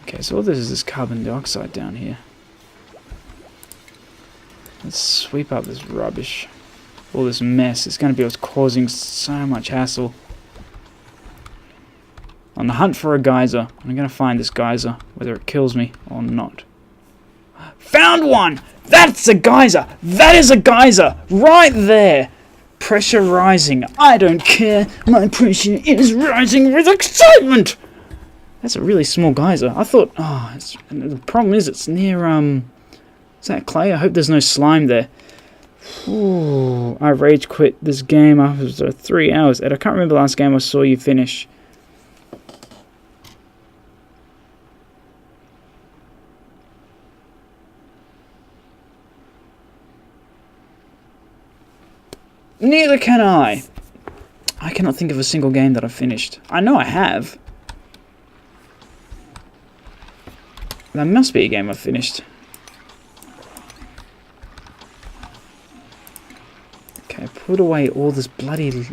Okay, so all this is this carbon dioxide down here. Let's sweep up this rubbish. All this mess. It's going to be what's causing so much hassle. On the hunt for a geyser. I'm going to find this geyser, whether it kills me or not. Found one! That's a geyser! That is a geyser! Right there! Pressure rising. I don't care. My pressure is rising with excitement! That's a really small geyser. I thought, the problem is it's near, is that clay? I hope there's no slime there. Ooh, I rage quit this game after 3 hours. Ed, I can't remember the last game I saw you finish. Neither can I. I cannot think of a single game that I've finished. I know I have. There must be a game I've finished. Okay, put away all this bloody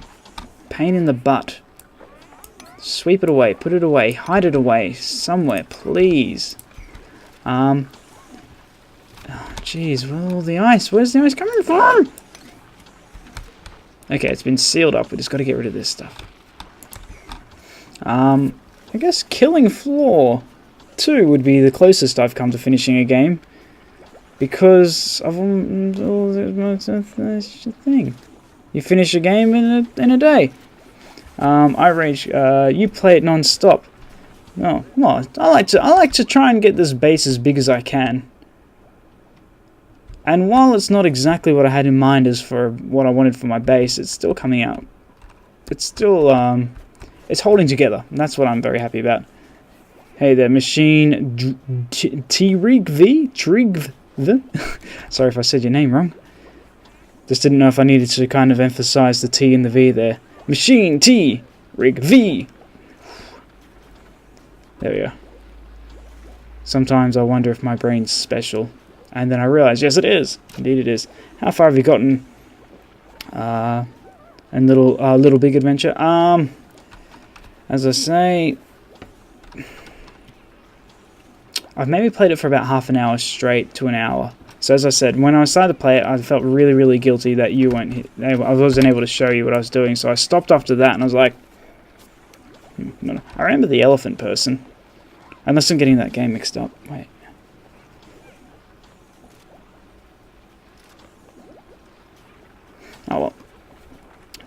pain in the butt. Sweep it away, put it away, hide it away somewhere, please. Oh, jeez, well, the ice. Where's the ice coming from? Okay, it's been sealed up. We just got to get rid of this stuff. I guess killing floor 2 would be the closest I've come to finishing a game, because of the thing. You finish a game in a day. I rage. You play it non-stop. Oh, well, I like to try and get this base as big as I can. And while it's not exactly what I had in mind as for what I wanted for my base, it's still coming out. It's still, it's holding together. And that's what I'm very happy about. Hey there, machine Trigv. Sorry if I said your name wrong. Just didn't know if I needed to kind of emphasize the T and the V there. Machine T Rig V. There we go. Sometimes I wonder if my brain's special. And then I realize, yes, it is. Indeed, it is. How far have you gotten? And Little Big Adventure. As I say, I've maybe played it for about half an hour straight to an hour. So as I said, when I started to play it, I felt really, really guilty that I wasn't able to show you what I was doing. So I stopped after that, and I was like, no. I remember the elephant person. Unless I'm getting that game mixed up. Wait. Oh well.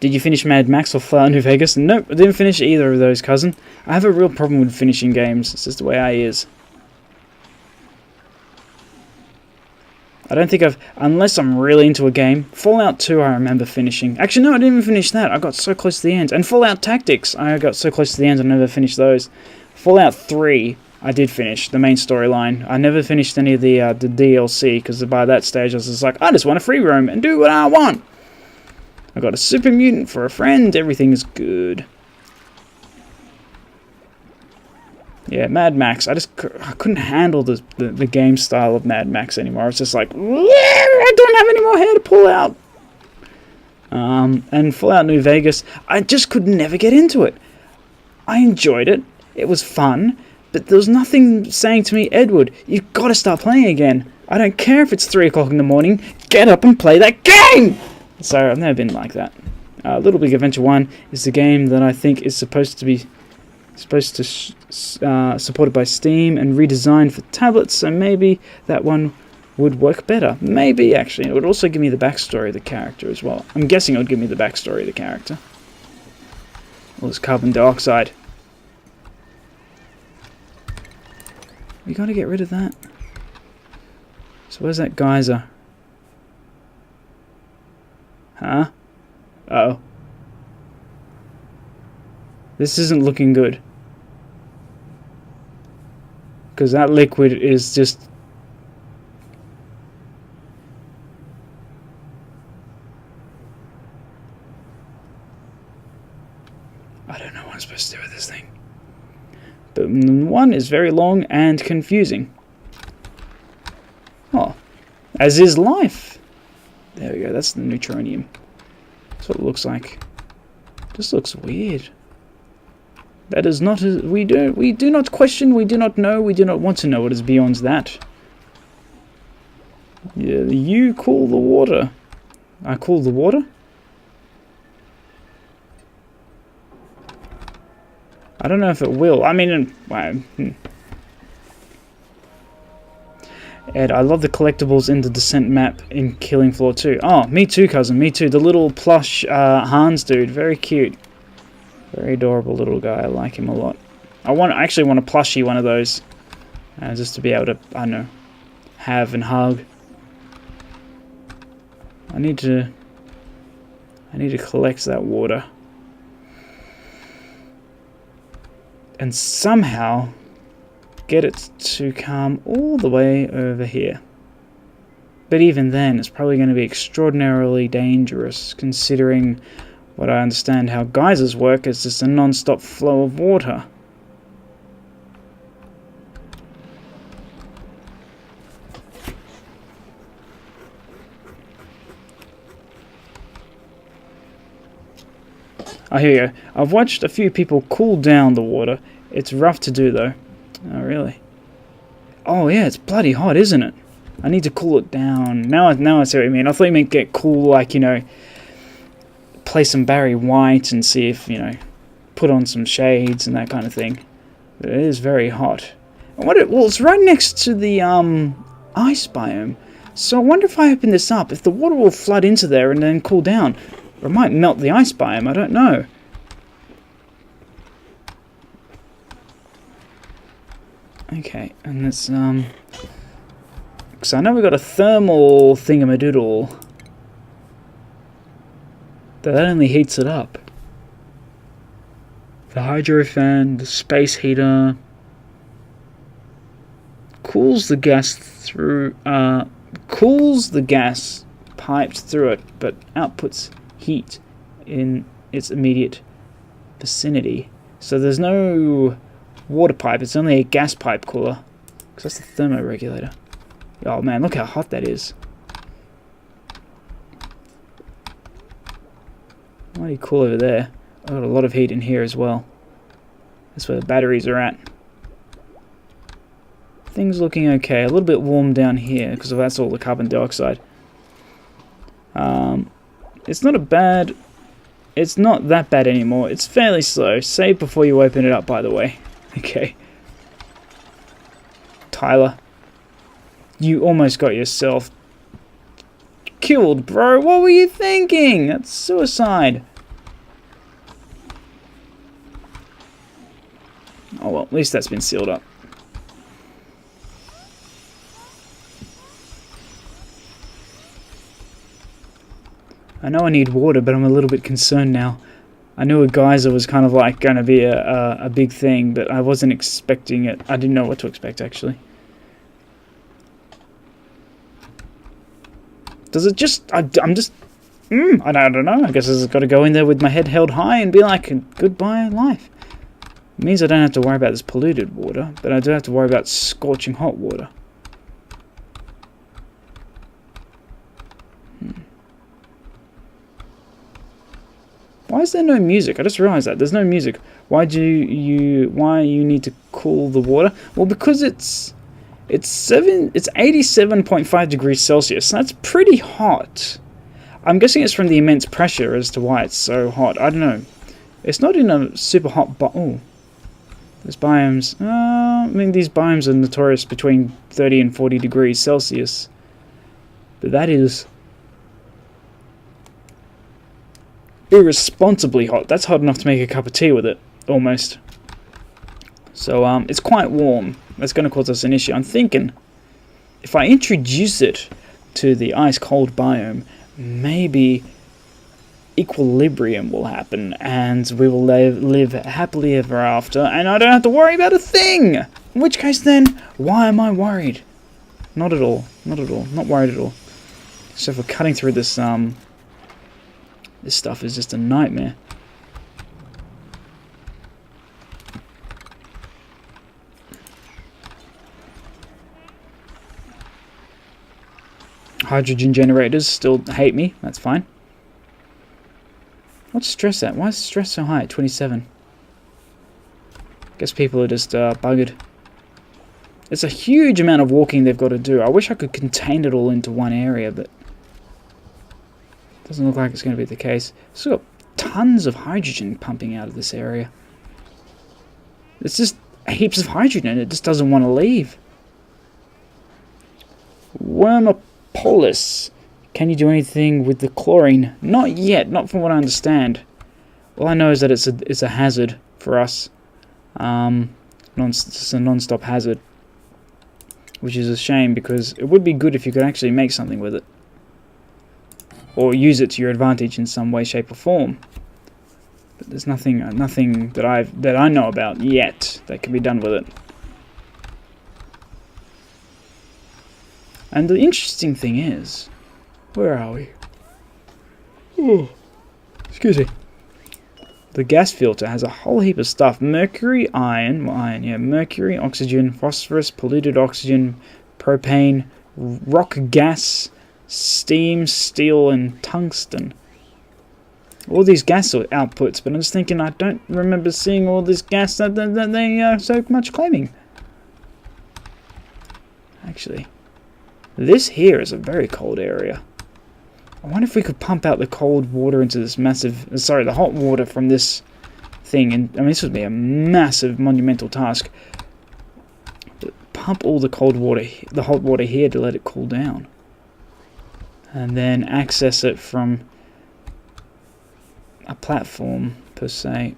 Did you finish Mad Max or Fallout New Vegas? Nope, I didn't finish either of those, cousin. I have a real problem with finishing games. It's just the way I is. I don't think unless I'm really into a game. Fallout 2 I remember finishing. Actually, no, I didn't even finish that. I got so close to the end. And Fallout Tactics, I got so close to the end, I never finished those. Fallout 3, I did finish, the main storyline. I never finished any of the DLC, because by that stage I was just like, I just want to free roam and do what I want. I got a super mutant for a friend, everything is good. Yeah, Mad Max, I couldn't handle the game style of Mad Max anymore. I was just like, I don't have any more hair to pull out. And Fallout New Vegas, I just could never get into it. I enjoyed it, it was fun, but there was nothing saying to me, Edward, you've got to start playing again. I don't care if it's 3 o'clock in the morning, get up and play that game! So I've never been like that. Little Big Adventure 1 is the game that I think is supposed to supported by Steam and redesigned for tablets, so maybe that one would work better. Maybe, actually. It would also give me the backstory of the character as well. I'm guessing it would give me the backstory of the character. All this carbon dioxide. We gotta get rid of that. So where's that geyser? Huh? Uh-oh. This isn't looking good. Because that liquid is just... I don't know what I'm supposed to do with this thing. But one is very long and confusing. Oh. As is life. There we go, that's the neutronium. That's what it looks like. Just looks weird. That is not we do not question, we do not know, we do not want to know what is beyond that. Yeah, you cool the water. I cool the water? I don't know if it will. I mean, Ed, I love the collectibles in the Descent map in Killing Floor 2. Oh, me too, cousin, me too. The little plush Hans dude, very cute. Very adorable little guy, I like him a lot. I actually want to plushie one of those. Just to be able to, I don't know, have and hug. I need to collect that water. And somehow get it to come all the way over here. But even then, it's probably going to be extraordinarily dangerous, considering what I understand how geysers work is just a non-stop flow of water. Oh, here you go. I've watched a few people cool down the water. It's rough to do, though. Oh, really? Oh, yeah, it's bloody hot, isn't it? I need to cool it down. Now I see what you mean. I thought you meant get cool, like, you know, play some Barry White and see if, you know, put on some shades and that kind of thing. But it is very hot. Well, it's right next to the ice biome. So I wonder if I open this up, if the water will flood into there and then cool down. Or it might melt the ice biome, I don't know. Okay, and let's, because I know we've got a thermal thingamadoodle. That only heats it up. The hydro fan, the space heater, cools the gas through, cools the gas piped through it, but outputs heat in its immediate vicinity. So there's no water pipe, it's only a gas pipe cooler, because that's the thermoregulator. Oh man, look how hot that is. Mighty cool over there. I've got a lot of heat in here as well. That's where the batteries are at. Things looking okay. A little bit warm down here because that's all the carbon dioxide. It's not that bad anymore. It's fairly slow. Save before you open it up, by the way. Okay. Tyler, you almost got yourself killed, bro. What were you thinking? That's suicide. Oh well, at least that's been sealed up. I know I need water, but I'm a little bit concerned now. I knew a geyser was kind of like going to be a big thing, but I wasn't expecting it. I didn't know what to expect, actually. Does it just... I don't know. I guess I've got to go in there with my head held high and be like, goodbye, life. It means I don't have to worry about this polluted water, but I do have to worry about scorching hot water. Why is there no music? I just realized that. There's no music. Why you need to cool the water? Well, because it's 87.5 degrees Celsius. That's pretty hot. I'm guessing it's from the immense pressure as to why it's so hot. I don't know. It's not in a super hot oh. There's biomes. I mean, these biomes are notorious between 30 and 40 degrees Celsius. But that is irresponsibly hot. That's hot enough to make a cup of tea with it, almost. So it's quite warm. That's going to cause us an issue. I'm thinking if I introduce it to the ice-cold biome, maybe equilibrium will happen and we will live happily ever after, and I don't have to worry about a thing. In which case then, why am I worried? Not at all. Not at all. Not worried at all. So if we're cutting through this this stuff is just a nightmare. Hydrogen generators still hate me. That's fine. What's stress at? Why is stress so high at 27? Guess people are just buggered. It's a huge amount of walking they've got to do. I wish I could contain it all into one area, but doesn't look like it's going to be the case. Still got tons of hydrogen pumping out of this area. It's just heaps of hydrogen. It just doesn't want to leave. Wormopolis. Can you do anything with the chlorine? Not yet. Not from what I understand. All I know is that it's a hazard for us. It's a non-stop hazard, which is a shame because it would be good if you could actually make something with it, or use it to your advantage in some way, shape, or form. But there's nothing that I know about yet that can be done with it. And the interesting thing is, where are we? Oh, excuse me. The gas filter has a whole heap of stuff. Mercury, iron, mercury, oxygen, phosphorus, polluted oxygen, propane, rock gas, steam, steel, and tungsten. All these gas outputs, but I'm just thinking I don't remember seeing all this gas that they are so much claiming. Actually, this here is a very cold area. I wonder if we could pump out the cold water into this massive... Sorry, the hot water from this thing. And I mean, this would be a massive, monumental task. But pump all the cold water, the hot water here to let it cool down. And then access it from a platform, per se.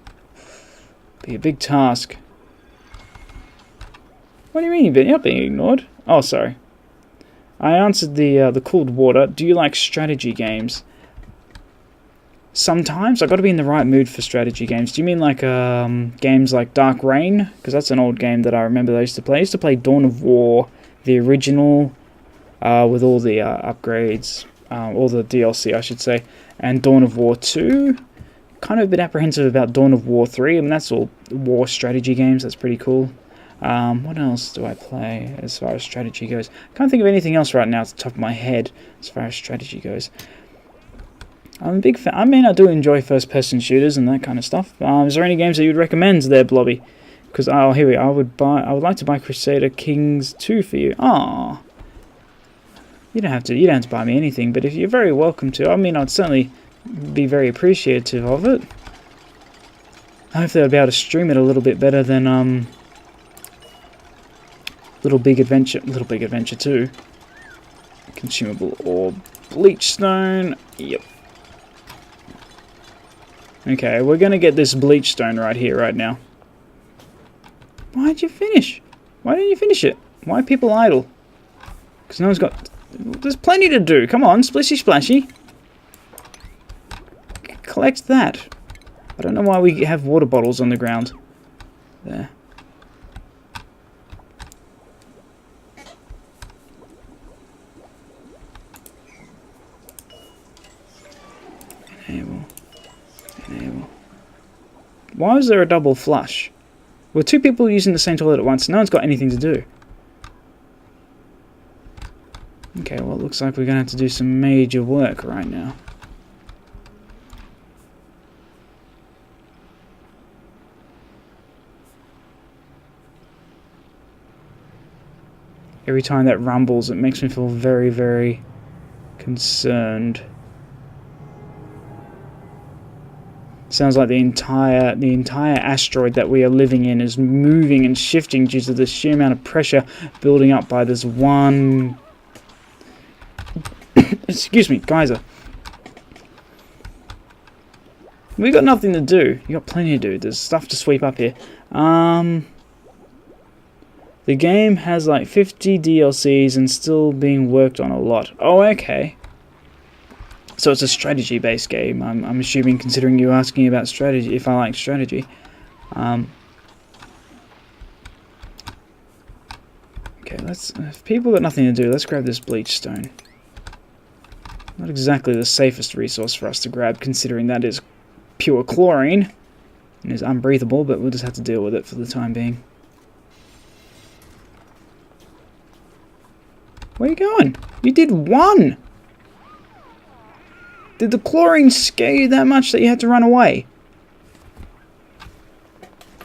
Be a big task. What do you mean? You're not being ignored? Oh, sorry. I answered the cooled water. Do you like strategy games? Sometimes. I've got to be in the right mood for strategy games. Do you mean like games like Dark Reign? Because that's an old game that I remember I used to play. I used to play Dawn of War, the original, with all the upgrades, all the DLC, I should say, and Dawn of War 2. Kind of a bit apprehensive about Dawn of War 3. I mean, that's all war strategy games. That's pretty cool. What else do I play as far as strategy goes? Can't think of anything else right now at the top of my head as far as strategy goes. I'm a big fan. I mean, I do enjoy first-person shooters and that kind of stuff. Is there any games that you would recommend there, Blobby? Because here we are. I would like to buy Crusader Kings 2 for you. Ah, you don't have to buy me anything, but if you're very welcome to. I mean, I'd certainly be very appreciative of it. Hopefully, I'll be able to stream it a little bit better than Little Big Adventure 2. Consumable ore, bleachstone. Yep. Okay, we're gonna get this bleachstone right here, right now. Why'd you finish? Why didn't you finish it? Why are people idle? Because no one's got... There's plenty to do. Come on, splishy splashy. Collect that. I don't know why we have water bottles on the ground. There. Enable. Why was there a double flush? Were two people using the same toilet at once? No one's got anything to do. Okay, well, it looks like we're going to have to do some major work right now. Every time that rumbles, it makes me feel very, very concerned. Sounds like the entire asteroid that we are living in is moving and shifting due to the sheer amount of pressure building up by this one... Excuse me, geyser. We got nothing to do. You got plenty to do. There's stuff to sweep up here. The game has like 50 DLCs and still being worked on a lot. Oh, okay. So it's a strategy-based game. I'm assuming, considering you asking about strategy, if I like strategy. Okay, if people got nothing to do, let's grab this bleachstone. Not exactly the safest resource for us to grab, considering that is pure chlorine and is unbreathable, but we'll just have to deal with it for the time being. Where are you going? You did one! Did the chlorine scare you that much that you had to run away?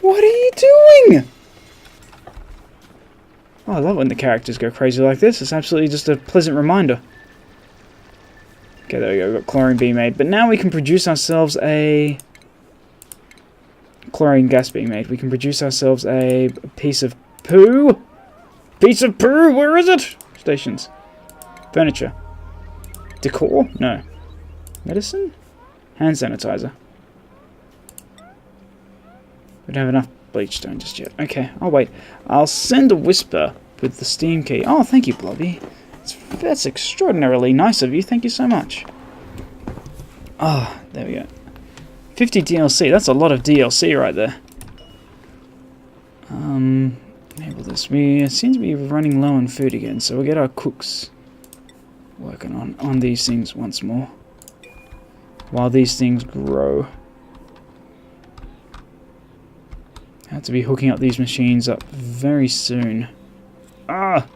What are you Oh, I love when the characters go crazy like this. It's absolutely just a pleasant reminder. Okay, there we go. We've got chlorine being made. But now we can produce ourselves a... Chlorine gas being made. We can produce ourselves a piece of poo. Piece of poo! Where is it? Stations. Furniture. Decor? No. Medicine? Hand sanitizer. We don't have enough bleach stone just yet. Okay, I'll wait. I'll send a whisper with the steam key. Oh, thank you, Blobby. That's extraordinarily nice of you. Thank you so much. Ah, oh, there we go. 50 DLC. That's a lot of DLC right there. Enable this. We seem to be running low on food again, so we'll get our cooks working on these things once more. While these things grow. I have to be hooking up these machines up very soon. Ah!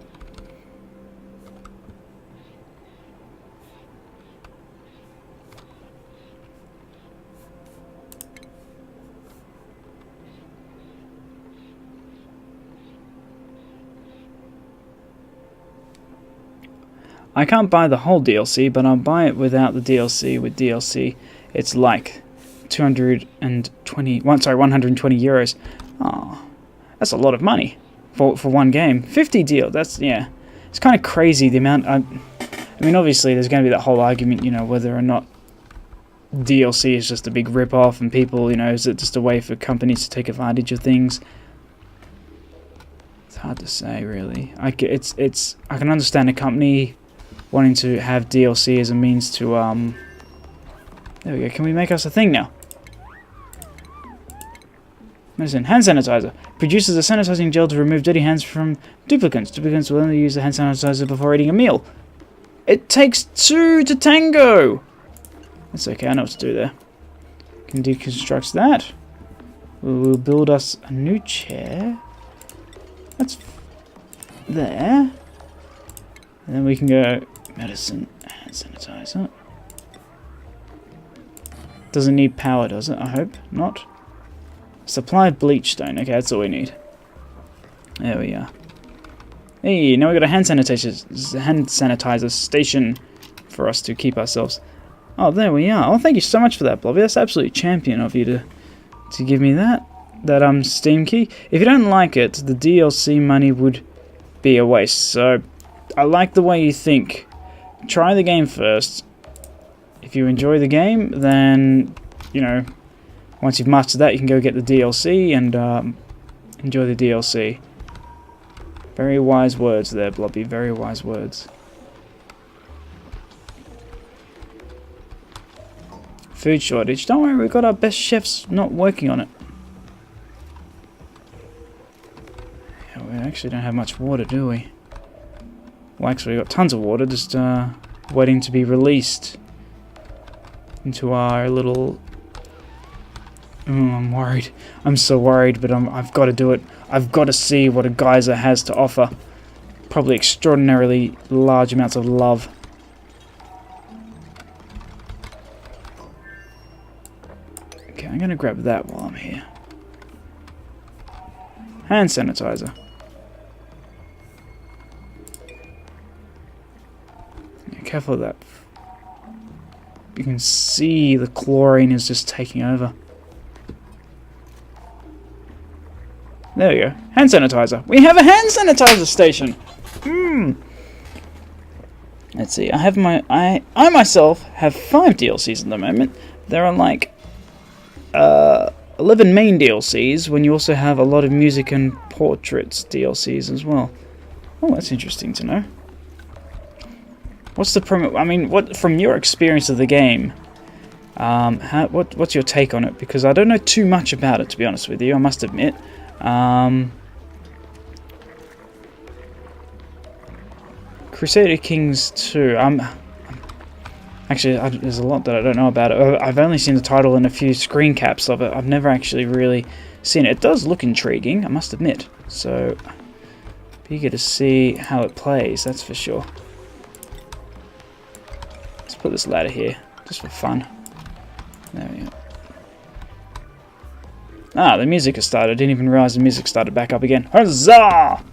I can't buy the whole DLC, but I'll buy it without the DLC. With DLC, it's like 120 euros. Oh, that's a lot of money for one game. 50 deal. That's, yeah. It's kind of crazy the amount. I mean, obviously, there's going to be that whole argument, you know, whether or not DLC is just a big rip-off, and people, you know, is it just a way for companies to take advantage of things? It's hard to say, really. I can understand a company wanting to have DLC as a means to, there we go. Can we make us a thing now? Medicine. Hand sanitizer. Produces a sanitizing gel to remove dirty hands from duplicants. Duplicants will only use the hand sanitizer before eating a meal. It takes two to tango! That's okay, I know what to do there. Can deconstruct that. We'll build us a new chair. That's there. And then we can go medicine, hand sanitizer. Doesn't need power, does it? I hope not. Supply of bleach stone. Okay, that's all we need. There we are. Hey, now we've got a hand sanitizer station for us to keep ourselves. Oh, there we are. Oh, thank you so much for that, Blobby. That's absolutely champion of you to give me that Steam key. If you don't like it, the DLC money would be a waste. So, I like the way you think. Try the game first. If you enjoy the game, then, you know, once you've mastered that, you can go get the DLC and enjoy the DLC. Very wise words there, Blobby. Very wise words. Food shortage. Don't worry, we've got our best chefs not working on it. Yeah, we actually don't have much water, do we? Well, actually, we've got tons of water, just waiting to be released into our little... I'm worried. I'm so worried, but I've got to do it. I've got to see what a geyser has to offer. Probably extraordinarily large amounts of love. Okay, I'm going to grab that while I'm here. Hand sanitizer. Yeah, careful of that. You can see the chlorine is just taking over. There we go. Hand sanitizer. We have a hand sanitizer station. Let's see. I myself have 5 DLCs at the moment. There are like 11 main DLCs when you also have a lot of music and portraits DLCs as well. Oh, that's interesting to know. What's the promo? I mean, what from your experience of the game? What's your take on it? Because I don't know too much about it, to be honest with you. I must admit. Crusader Kings 2. Actually, there's a lot that I don't know about it. I've only seen the title and a few screen caps of it. I've never actually really seen it. It does look intriguing, I must admit. So, be eager to see how it plays, that's for sure. Let's put this ladder here, just for fun. There we go. Ah, the music has started. I didn't even realize the music started back up again. Huzzah!